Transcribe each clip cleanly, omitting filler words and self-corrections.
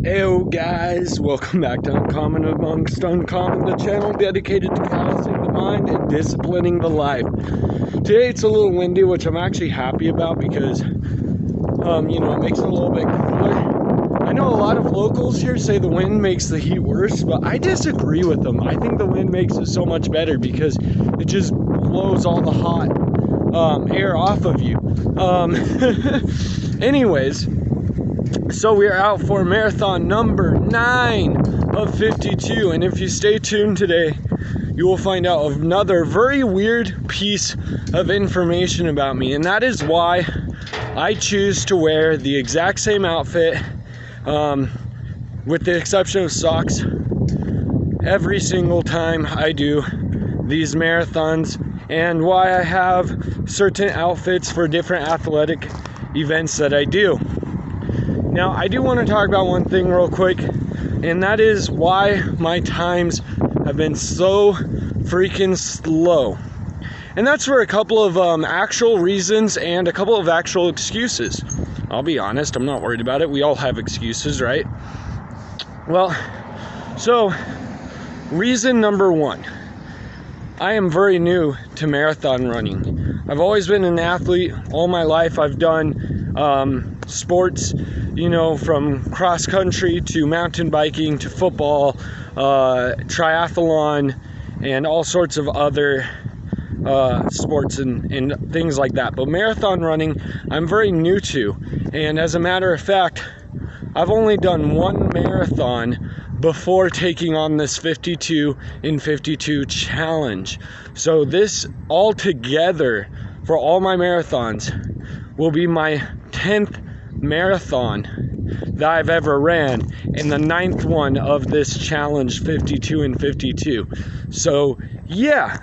Heyo guys, welcome back to Uncommon Amongst Uncommon, the channel dedicated to callousing the mind and disciplining the life. Today it's a little windy, which I'm actually happy about because, it makes it a little bit cooler. I know a lot of locals here say the wind makes the heat worse, but I disagree with them. I think the wind makes it so much better because it just blows all the hot air off of you. Anyways, so we are out for marathon number 9 of 52, and if you stay tuned today, you will find out another very weird piece of information about me, and that is why I choose to wear the exact same outfit, with the exception of socks, every single time I do these marathons, and why I have certain outfits for different athletic events that I do. Now, I do want to talk about one thing real quick, and that is why my times have been so freaking slow. And that's for a couple of actual reasons and a couple of actual excuses. I'll be honest, I'm not worried about it. We all have excuses, right? Well, so reason number one, I am very new to marathon running. I've always been an athlete all my life. I've done sports, from cross country to mountain biking to football, triathlon, and all sorts of other sports and things like that. But marathon running, I'm very new to. And as a matter of fact, I've only done one marathon before taking on this 52 in 52 challenge. So this altogether, for all my marathons, will be my 10th marathon that I've ever ran, and the 9th one of this challenge, 52 in 52. So yeah,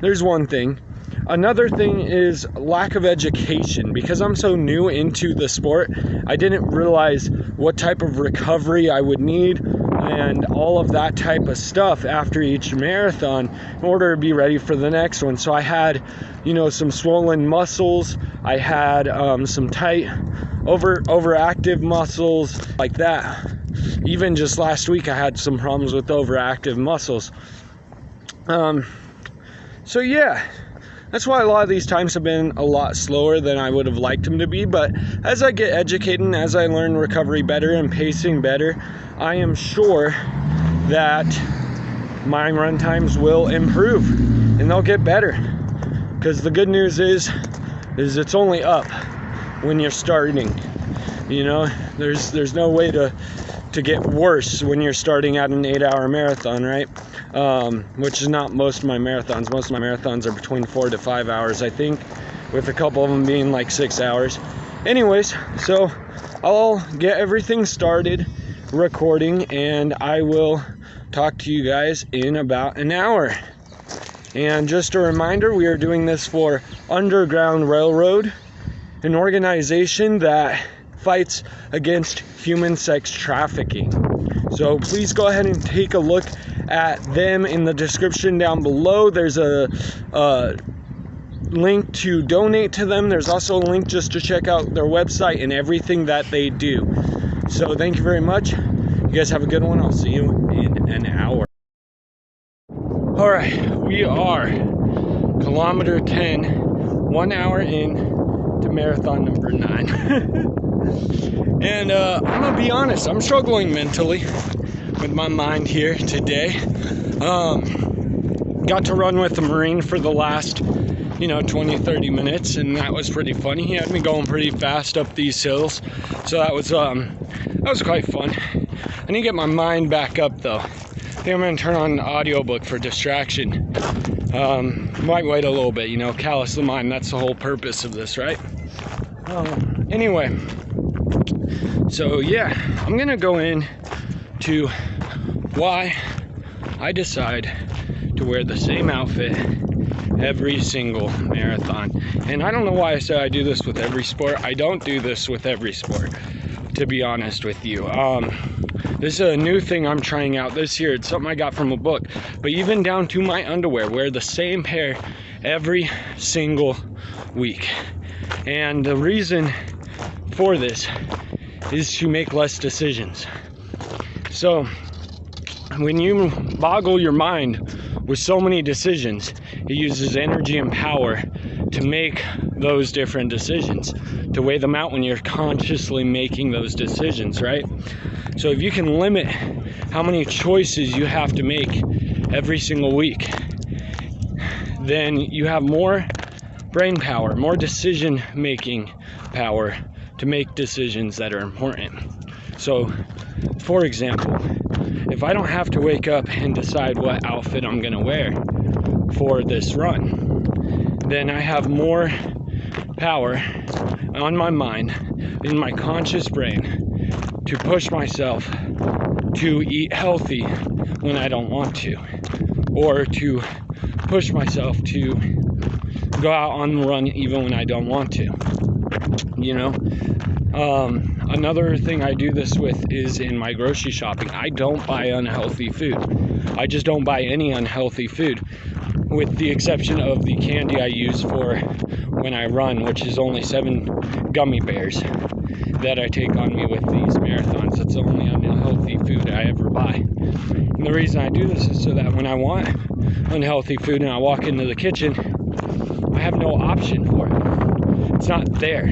there's one thing. Another thing is lack of education. Because I'm so new into the sport, I didn't realize what type of recovery I would need and all of that type of stuff after each marathon in order to be ready for the next one. So I had, some swollen muscles. I had some tight, overactive muscles like that. Even just last week, I had some problems with overactive muscles. So yeah. That's why a lot of these times have been a lot slower than I would have liked them to be. But as I get educated and as I learn recovery better and pacing better, I am sure that my run times will improve and they'll get better. Because the good news is it's only up when you're starting. There's no way to get worse when you're starting at an 8-hour marathon, right? Which is not most of my marathons. Most of my marathons are between 4 to 5 hours, I think, with a couple of them being like 6 hours. Anyways, so I'll get everything started recording, and I will talk to you guys in about an hour. And just a reminder, we are doing this for Underground Railroad, an organization that fights against human sex trafficking. So please go ahead and take a look at them in the description down below. There's a link to donate to them. There's also a link just to check out their website and everything that they do. So thank you very much. You guys have a good one. I'll see you in an hour. All right, we are kilometer 10, 1 hour in to marathon number 9. And I'm gonna be honest, I'm struggling mentally with my mind here today. Got to run with the Marine for the last 20-30 minutes, and that was pretty funny. He had me going pretty fast up these hills, so that was quite fun. I need to get my mind back up though. I think I'm gonna turn on an audiobook for distraction. Might wait a little bit, callous the mind. That's the whole purpose of this, right? Anyway, so yeah, I'm gonna go in to why I decide to wear the same outfit every single marathon. And I don't know why I say I do this with every sport. I don't do this with every sport, to be honest with you. This is a new thing I'm trying out this year. It's something I got from a book. But even down to my underwear, wear the same pair every single week. And the reason for this is to make less decisions. So when you boggle your mind with so many decisions, it uses energy and power to make those different decisions, to weigh them out when you're consciously making those decisions, right? So if you can limit how many choices you have to make every single week, then you have more brain power, more decision making power to make decisions that are important. So, for example, if I don't have to wake up and decide what outfit I'm gonna wear for this run, then I have more power on my mind, in my conscious brain, to push myself to eat healthy when I don't want to, or to push myself to go out on the run even when I don't want to, you know? Another thing I do this with is in my grocery shopping. I don't buy unhealthy food. I just don't buy any unhealthy food, with the exception of the candy I use for when I run, which is only 7 gummy bears that I take on me with these marathons. It's the only unhealthy food I ever buy. And the reason I do this is so that when I want unhealthy food and I walk into the kitchen, I have no option for it. It's not there.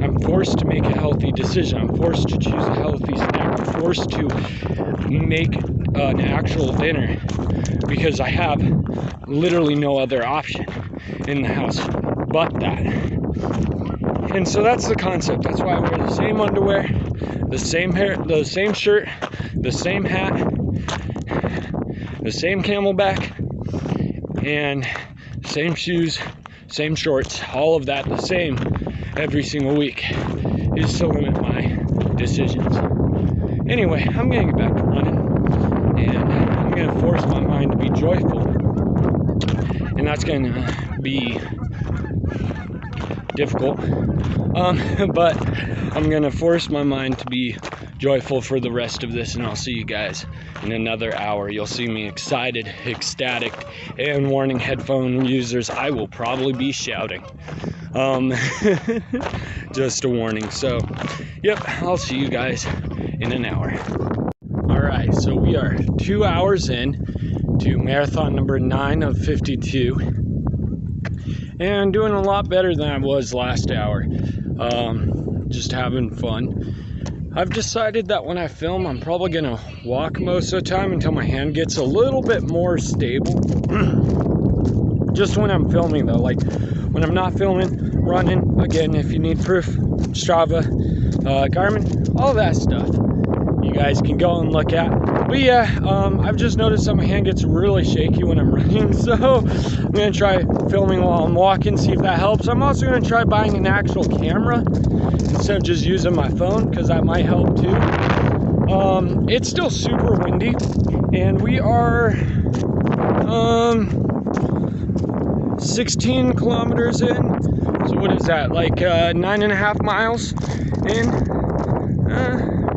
I'm forced to make a healthy decision. I'm forced to choose a healthy snack. I'm forced to make an actual dinner because I have literally no other option in the house but that. And so that's the concept. That's why I wear the same underwear, the same hair, the same shirt, the same hat, the same camelback, and same shoes, same shorts, all of that the same every single week, is to limit my decisions. Anyway, I'm gonna get back to running, and I'm gonna force my mind to be joyful, and that's gonna be difficult, but I'm gonna force my mind to be joyful for the rest of this, and I'll see you guys in another hour. You'll see me excited, ecstatic, and warning headphone users, I will probably be shouting. Just a warning. So, yep, I'll see you guys in an hour. All right, so we are 2 hours in to marathon number 9 of 52, and doing a lot better than I was last hour. Just having fun. I've decided that when I film, I'm probably gonna walk most of the time until my hand gets a little bit more stable. Just when I'm filming though, like when I'm not filming, running, again, if you need proof, Strava, Garmin, all that stuff, you guys can go and look at. But yeah, I've just noticed that my hand gets really shaky when I'm running, so I'm gonna try filming while I'm walking, see if that helps. I'm also gonna try buying an actual camera instead of just using my phone, because that might help too. It's still super windy, and we are 16 kilometers in. So what is that, like 9.5 miles in?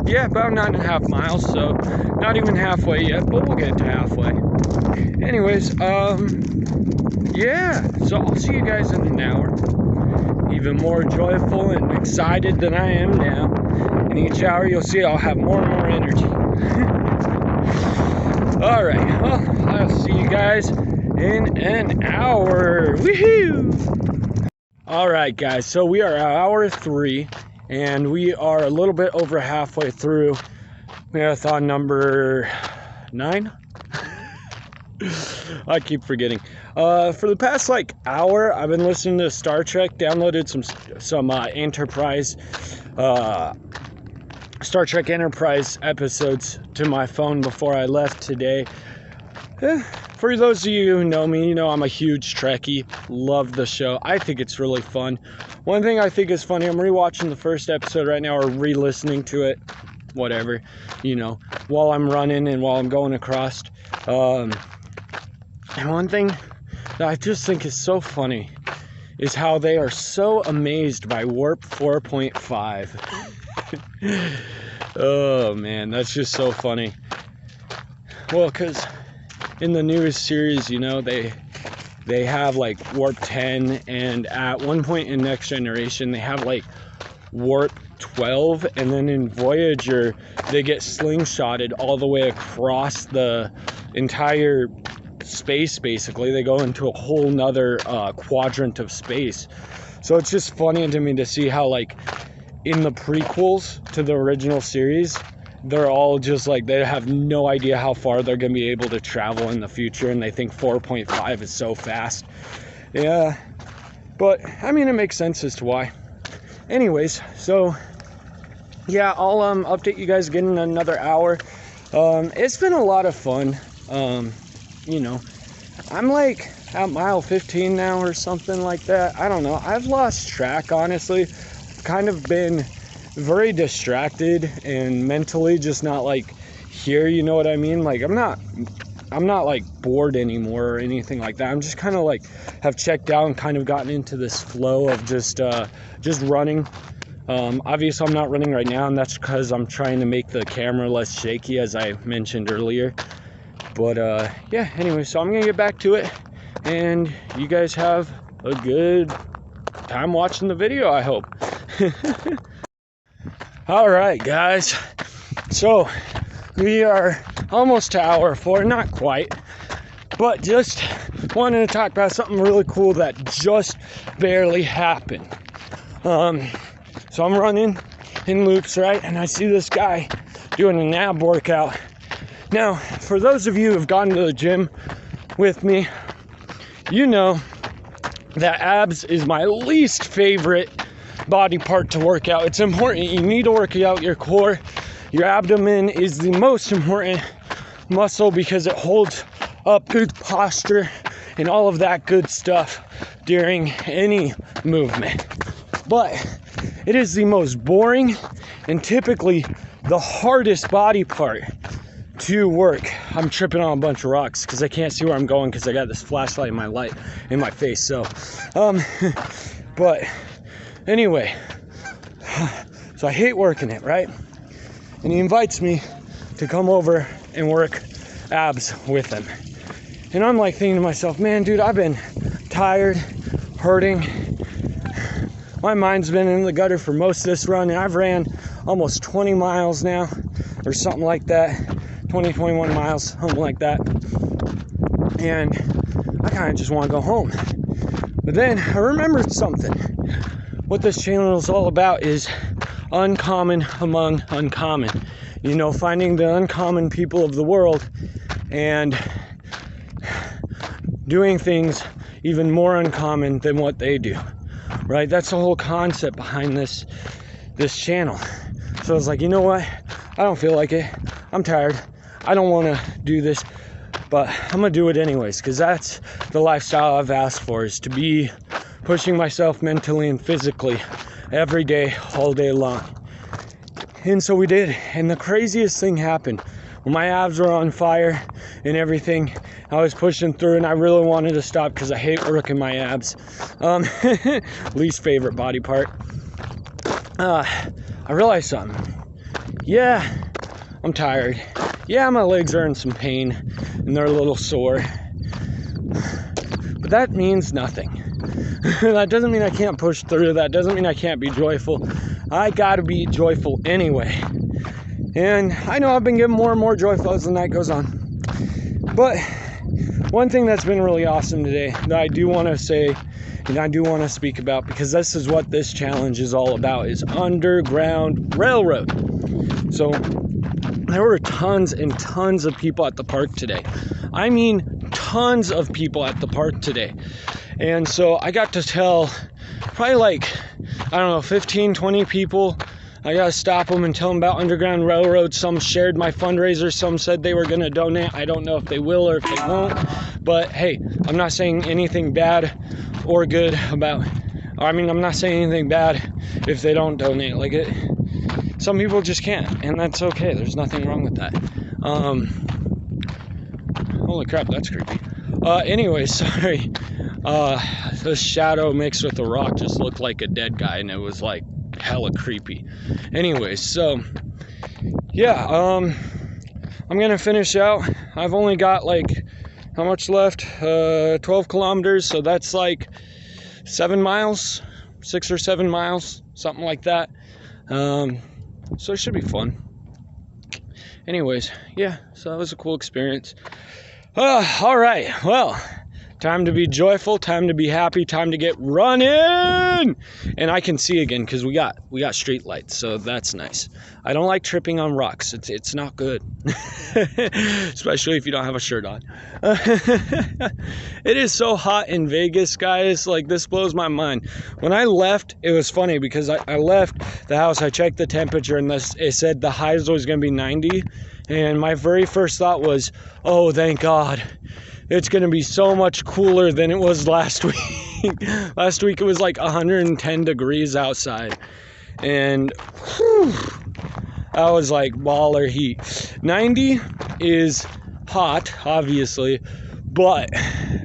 Yeah, about 9.5 miles, so not even halfway yet, but we'll get to halfway. Anyways, yeah, so I'll see you guys in an hour. Even more joyful and excited than I am now. In each hour, you'll see I'll have more and more energy. All right, well, I'll see you guys in an hour. Woohoo! All right, guys, so we are at hour 3, and we are a little bit over halfway through marathon number 9. I keep forgetting. For the past like hour, I've been listening to Star Trek. Downloaded some Enterprise, Star Trek Enterprise episodes to my phone before I left today. For those of you who know me, you know I'm a huge Trekkie. Love the show. I think it's really fun. One thing I think is funny, I'm rewatching the first episode right now, or re-listening to it, whatever, you know, while I'm running and while I'm going across. And one thing that I just think is so funny is how they are so amazed by Warp 4.5. Oh man, that's just so funny. Well, because in the newest series, you know, they have like Warp 10, and at one point in Next Generation, they have like Warp 12, and then in Voyager they get slingshotted all the way across the entire space. Basically, they go into a whole nother quadrant of space. So it's just funny to me to see how, like, in the prequels to the original series, they're all just like, they have no idea how far they're going to be able to travel in the future, and they think 4.5 is so fast. Yeah, but I mean, it makes sense as to why. Anyways, so yeah, I'll update you guys again in another hour. It's been a lot of fun. You know, I'm like at mile 15 now or something like that. I don't know, I've lost track, honestly. Kind of been very distracted and mentally just not like here, you know what I mean? Like, I'm not like bored anymore or anything like that. I'm just kind of like have checked out and kind of gotten into this flow of just running. Obviously I'm not running right now, and that's because I'm trying to make the camera less shaky, as I mentioned earlier. But yeah, anyway, so I'm gonna get back to it, and you guys have a good time watching the video, I hope. All right, guys, so we are almost to hour 4, not quite, but just wanted to talk about something really cool that just barely happened. So I'm running in loops, right, and I see this guy doing an ab workout. Now, for those of you who've gone to the gym with me, you know that abs is my least favorite body part to work out. It's important. You need to work out your core. Your abdomen is the most important muscle because it holds up good posture and all of that good stuff during any movement. But it is the most boring and typically the hardest body part to work. I'm tripping on a bunch of rocks because I can't see where I'm going because I got this flashlight in my face. So, but anyway, so I hate working it, right? And he invites me to come over and work abs with him. And I'm like thinking to myself, man, dude, I've been tired, hurting. My mind's been in the gutter for most of this run, and I've ran almost 20 miles now, or something like that. 21 miles, something like that. And I kind of just want to go home. But then I remembered something. What this channel is all about is uncommon among uncommon. You know, finding the uncommon people of the world and doing things even more uncommon than what they do, right? That's the whole concept behind this channel. So I was like, you know what? I don't feel like it. I'm tired. I don't want to do this, but I'm going to do it anyways, because that's the lifestyle I've asked for, is to be pushing myself mentally and physically every day, all day long. And so we did, and the craziest thing happened. When my abs were on fire and everything, I was pushing through, and I really wanted to stop because I hate working my abs. Least favorite body part. I realized something. Yeah, I'm tired. Yeah, my legs are in some pain and they're a little sore. But that means nothing. That doesn't mean I can't push through. That doesn't mean I can't be joyful. I gotta be joyful anyway. And I know I've been getting more and more joyful as the night goes on. But one thing that's been really awesome today that I do want to say and I do want to speak about, because this is what this challenge is all about, is Underground Railroad. So there were tons and tons of people at the park today. I mean, tons of people at the park today. And so I got to tell probably like, I don't know, 15, 20 people. I got to stop them and tell them about Underground Railroad. Some shared my fundraiser. Some said they were going to donate. I don't know if they will or if they won't. But hey, I'm not saying anything bad or good about, I'm not saying anything bad if they don't donate. Like, some people just can't, and that's okay. There's nothing wrong with that. Holy crap, that's creepy. Anyway, sorry. The shadow mixed with the rock just looked like a dead guy, and it was like hella creepy. Anyways, so yeah, I'm gonna finish out. I've only got like, how much left? 12 kilometers, so that's like 7 miles, 6 or 7 miles, something like that. So it should be fun. Anyways, yeah, so that was a cool experience. All right, well, time to be joyful, time to be happy, time to get running. And I can see again because we got street lights, so that's nice. I don't like tripping on rocks. It's not good. Especially if you don't have a shirt on. It is so hot in Vegas, guys. Like, this blows my mind. When I left, it was funny because I left the house, I checked the temperature, and it said the high was going to be 90. And my very first thought was, oh, thank God. It's going to be so much cooler than it was last week. Last week it was like 110 degrees outside. And whew, I was like baller heat. 90 is hot, obviously, but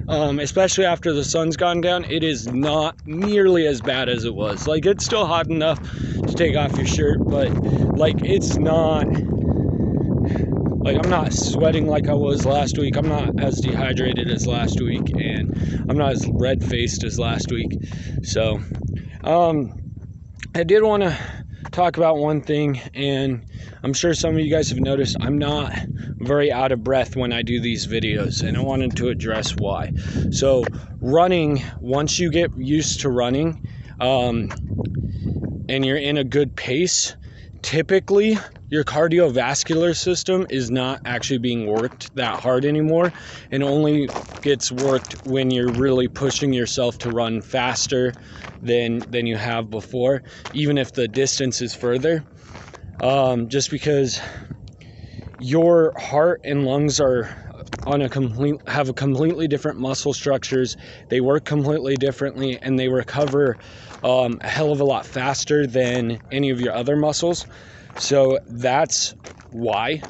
especially after the sun's gone down, it is not nearly as bad as it was. Like, it's still hot enough to take off your shirt, but like, it's not... Like, I'm not sweating like I was last week. I'm not as dehydrated as last week, and I'm not as red-faced as last week. So, I did want to talk about one thing, and I'm sure some of you guys have noticed I'm not very out of breath when I do these videos, and I wanted to address why. So, running, once you get used to running, and you're in a good pace, typically your cardiovascular system is not actually being worked that hard anymore, and only gets worked when you're really pushing yourself to run faster than you have before, even if the distance is further. Just because your heart and lungs are have a completely different muscle structures, they work completely differently, and they recover a hell of a lot faster than any of your other muscles. So that's why.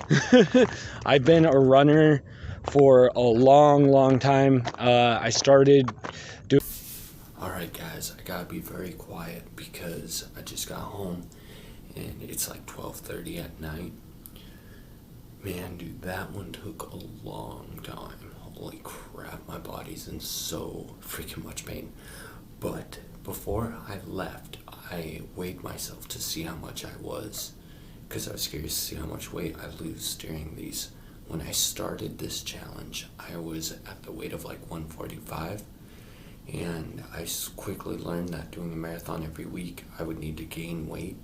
I've been a runner for a long time. I started doing... Alright guys, I gotta be very quiet because I just got home and it's like 12:30 at night. Man, dude, that one took a long time. Holy crap, my body's in so freaking much pain. But before I left, I weighed myself to see how much I was, because I was curious to see how much weight I lose during these. When I started this challenge, I was at the weight of like 145, and I quickly learned that doing a marathon every week, I would need to gain weight,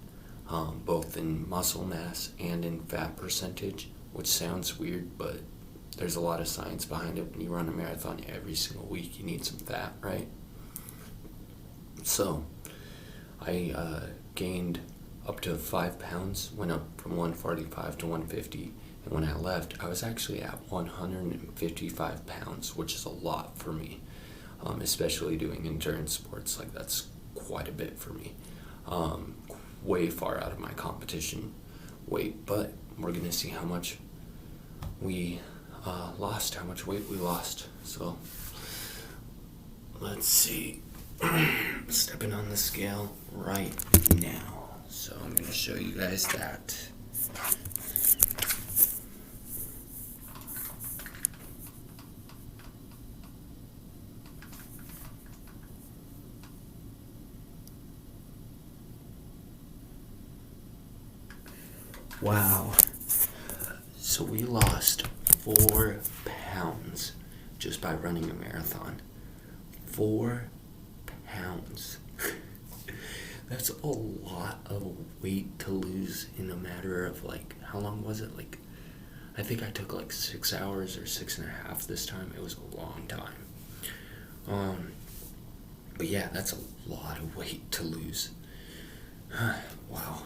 both in muscle mass and in fat percentage, which sounds weird, but there's a lot of science behind it. When you run a marathon every single week, you need some fat, right? So I gained up to 5 pounds, went up from 145 to 150, and when I left, I was actually at 155 pounds, which is a lot for me, especially doing endurance sports. Like, that's quite a bit for me, way far out of my competition weight. But we're gonna see how much we lost, how much weight we lost. So let's see. Stepping on the scale right now. So I'm going to show you guys that. Wow. So we lost 4 pounds just by running a marathon. 4 pounds. That's a lot of weight to lose in a matter of, like, how long was it? Like, I think I took like 6 hours or 6.5 this time. It was a long time. But yeah, that's a lot of weight to lose. Wow.